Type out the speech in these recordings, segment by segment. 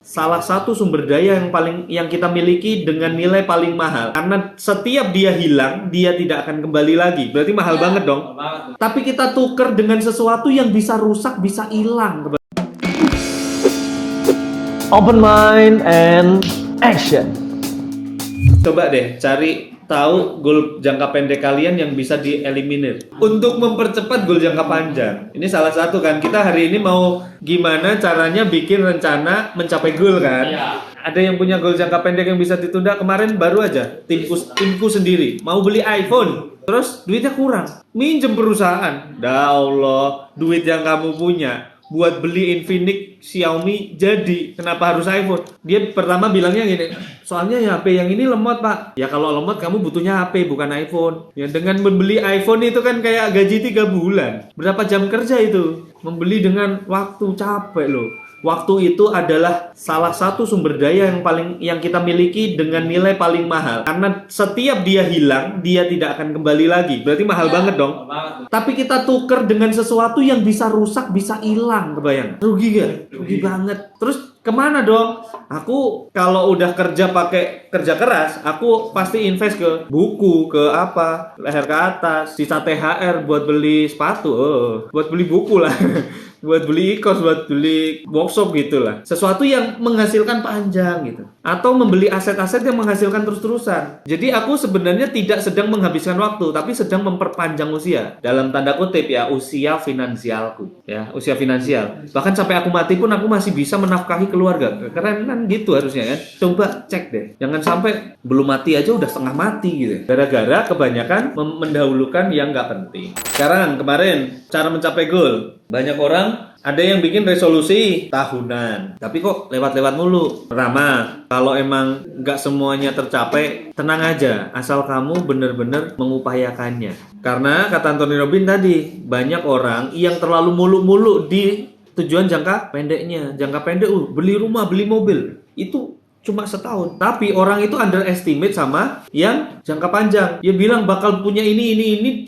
salah satu sumber daya yang kita miliki dengan nilai paling mahal. Karena setiap dia hilang, dia tidak akan kembali lagi. Berarti mahal banget dong. Tapi kita tuker dengan sesuatu yang bisa rusak, bisa hilang. Open mind and action. Coba deh cari tahu goal jangka pendek kalian yang bisa dieliminir untuk mempercepat goal jangka panjang. Ini salah satu kan, kita hari ini mau gimana caranya bikin rencana mencapai goal kan. Ada yang punya goal jangka pendek yang bisa ditunda. Kemarin baru aja timku sendiri mau beli iPhone, terus duitnya kurang, minjem perusahaan. Dah Allah, duit yang kamu punya buat beli Infinix, Xiaomi jadi, kenapa harus iPhone? Dia pertama bilangnya gini, soalnya ya HP yang ini lemot pak. Ya kalau lemot kamu butuhnya HP bukan iPhone. Ya dengan membeli iPhone itu kan kayak gaji 3 bulan. Berapa jam kerja itu? Membeli dengan waktu, capek loh. Waktu itu adalah salah satu sumber daya yang kita miliki dengan nilai paling mahal. Karena setiap dia hilang, dia tidak akan kembali lagi. Berarti mahal banget dong. Tapi kita tuker dengan sesuatu yang bisa rusak, bisa hilang. Kebayang? Rugi gak? Rugi banget. Terus kemana dong? Aku kalau udah kerja pakai kerja keras, aku pasti invest ke buku, ke apa, leher ke atas, sisa THR buat beli sepatu, buat beli buku lah. Buat beli e-course, buat beli workshop gitu lah. Sesuatu yang menghasilkan panjang gitu. Atau membeli aset-aset yang menghasilkan terus-terusan. Jadi aku sebenarnya tidak sedang menghabiskan waktu, tapi sedang memperpanjang usia. Dalam tanda kutip ya, usia finansialku. Ya, usia finansial. Bahkan sampai aku mati pun aku masih bisa menafkahi keluarga. Keren kan gitu harusnya kan. Coba cek deh. Jangan sampai belum mati aja udah setengah mati gitu. Gara-gara kebanyakan mendahulukan yang nggak penting. Sekarang kemarin cara mencapai goal. Banyak orang ada yang bikin resolusi tahunan, tapi kok lewat-lewat mulu. Pertama, kalau emang nggak semuanya tercapai, tenang aja, asal kamu benar-benar mengupayakannya. Karena kata Anthony Robbins tadi, banyak orang yang terlalu muluk-muluk di tujuan jangka pendeknya. Jangka pendek, beli rumah, beli mobil, itu cuma setahun. Tapi orang itu underestimate sama yang jangka panjang. Dia bilang bakal punya ini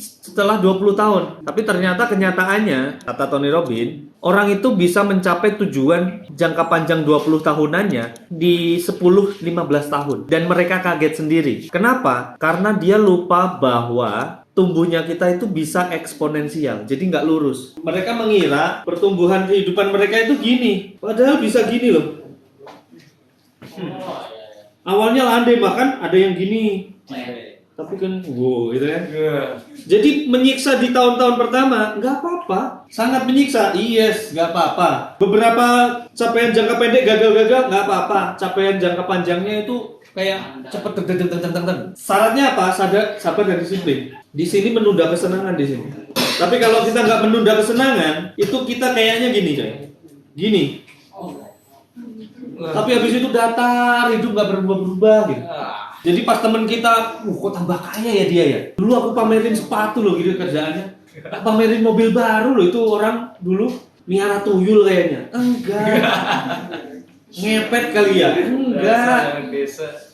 setelah 20 tahun. Tapi ternyata kenyataannya, kata Tony Robbins, orang itu bisa mencapai tujuan jangka panjang 20 tahunannya di 10-15 tahun. Dan mereka kaget sendiri. Kenapa? Karena dia lupa bahwa tumbuhnya kita itu bisa eksponensial, jadi nggak lurus. Mereka mengira pertumbuhan kehidupan mereka itu gini, padahal bisa gini loh. Awalnya landai, bahkan ada yang gini, tapi kan wow gitu kan. Jadi menyiksa di tahun-tahun pertama nggak apa-apa, sangat menyiksa. Yes, nggak apa-apa. Beberapa capaian jangka pendek gagal-gagal nggak apa-apa. Capaian jangka panjangnya itu kayak cepet Syaratnya apa? Sabar dan disiplin. Di sini menunda kesenangan di sini. Tapi kalau kita nggak menunda kesenangan, itu kita kayaknya gini coy, gini. Tapi habis itu datar, hidup gak berubah-berubah gitu. Jadi pas temen kita, kok tambah kaya ya dia ya. Dulu aku pamerin sepatu loh gitu kerjaannya. Pamerin mobil baru loh, itu orang dulu miara tuyul kayaknya. Enggak. Ngepet kali ya? Enggak.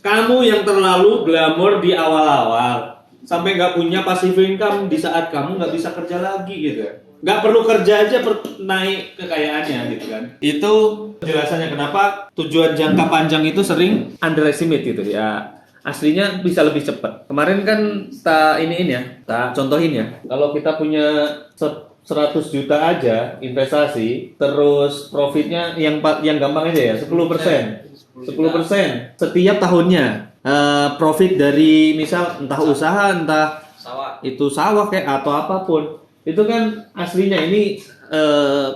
Kamu yang terlalu glamor di awal-awal. Sampai gak punya passive income di saat kamu gak bisa kerja lagi gitu. Gak perlu kerja aja naik kekayaannya gitu kan. Itu penjelasannya kenapa tujuan jangka panjang itu sering underestimate gitu ya. Aslinya bisa lebih cepat. Kemarin kan tak contohin ya. Kalau kita punya 100 juta aja investasi, terus profitnya yang gampang aja ya 10%. 10% setiap tahunnya. Profit dari misal entah usaha, entah sawah kayak atau apapun. Itu kan aslinya ini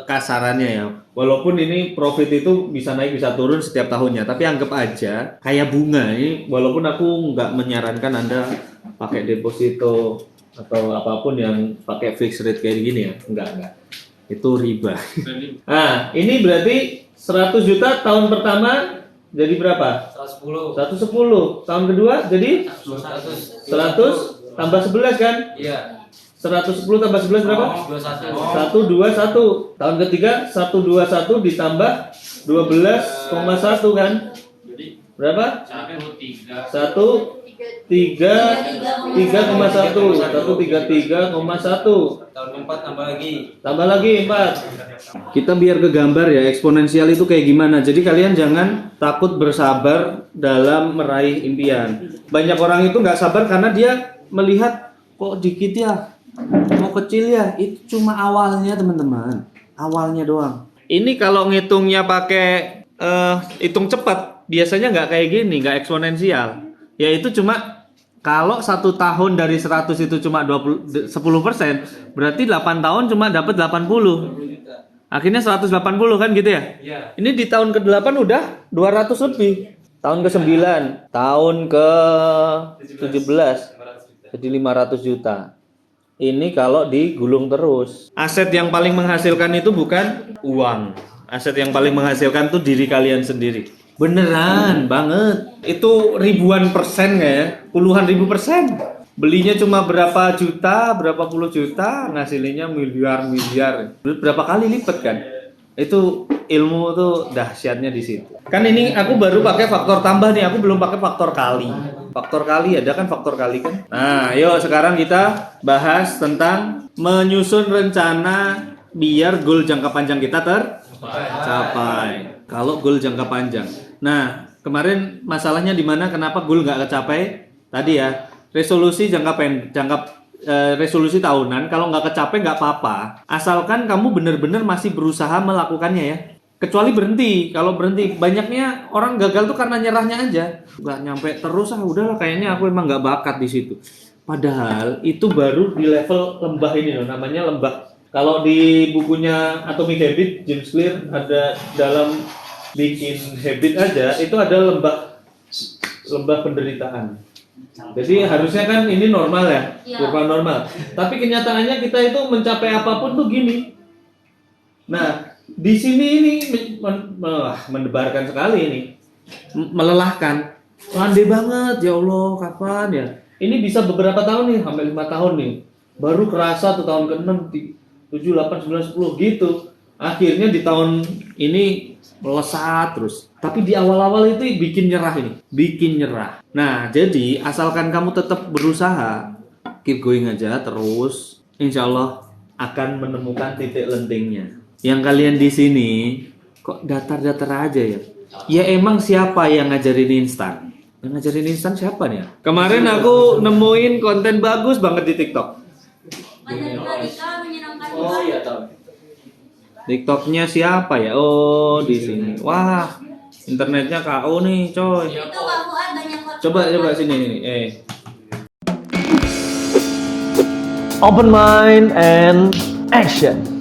kasarannya ya. Walaupun ini profit itu bisa naik bisa turun setiap tahunnya, tapi anggap aja kayak bunga ini. Walaupun aku nggak menyarankan Anda pakai deposito atau apapun yang pakai fixed rate kayak gini ya, enggak. Itu riba. Nah, ini berarti 100 juta tahun pertama jadi berapa? 110. Tahun kedua jadi 100 tambah 11 kan? Iya. 110 tambah 11 berapa? 121. Tahun ketiga 121 ditambah 12,1 kan? Berapa? 1,3 3,1. 133,1. Tahun keempat Tambah lagi 4. Kita biar ke gambar ya, eksponensial itu kayak gimana. Jadi kalian jangan takut bersabar dalam meraih impian. Banyak orang itu nggak sabar karena dia melihat kok dikit ya, mau kecil ya. Itu cuma awalnya teman-teman, awalnya doang. Ini kalau ngitungnya pakai hitung cepat, biasanya nggak kayak gini, nggak eksponensial. Ya itu cuma kalau 1 tahun dari 100 itu cuma 10%, berarti 8 tahun cuma dapat 80. Akhirnya 180 kan gitu ya? Iya. Ini di tahun ke-8 udah 200 lebih. Tahun ke-9, tahun ke-17 jadi 500 juta. Ini kalau digulung terus. Aset yang paling menghasilkan itu bukan uang. Aset yang paling menghasilkan tuh diri kalian sendiri. Beneran banget. Itu ribuan persen nggak ya? Puluhan ribu persen. Belinya cuma berapa juta, berapa puluh juta, ngasilinnya miliar-miliar. Berapa kali lipat kan? Itu ilmu tuh dahsyatnya di situ. Kan ini aku baru pakai faktor tambah nih, aku belum pakai faktor kali. Faktor kali ada kan faktor kali kan? Nah, yuk sekarang kita bahas tentang menyusun rencana biar goal jangka panjang kita tercapai. Kalau goal jangka panjang. Nah, kemarin masalahnya di mana? Kenapa goal nggak kecapai? Tadi ya, resolusi resolusi tahunan kalau nggak kecapai nggak apa-apa, asalkan kamu benar-benar masih berusaha melakukannya ya. Kecuali berhenti. Kalau berhenti, banyaknya orang gagal tuh karena nyerahnya aja, nggak nyampe terus. Udahlah, kayaknya aku emang nggak bakat di situ. Padahal itu baru di level lembah ini loh, namanya lembah. Kalau di bukunya Atomic Habit, James Clear ada dalam bikin habit aja itu ada lembah penderitaan. Jadi harusnya kan ini normal ya, kurva normal. Tapi kenyataannya kita itu mencapai apapun tuh gini. Nah, di sini ini mendebarkan sekali ini, melelahkan, landai banget ya Allah, kapan ya? Ini bisa beberapa tahun nih, sampai 5 tahun nih, baru kerasa tuh tahun ke-6, 7, 8, 9, 10 gitu. Akhirnya di tahun ini melesat terus. Tapi di awal-awal itu bikin nyerah ini, bikin nyerah. Nah, jadi asalkan kamu tetap berusaha, keep going aja terus, insya Allah akan menemukan titik lentingnya. Yang kalian di sini kok datar-datar aja ya? Ya emang siapa yang ngajarin instan? Yang ngajarin instan siapa nih? Kemarin aku nemuin konten bagus banget di TikTok. Oh iya tahu. TikToknya siapa ya? Oh di sini. Wah, internetnya KO nih, coy. Coba sini nih. Open mind and action.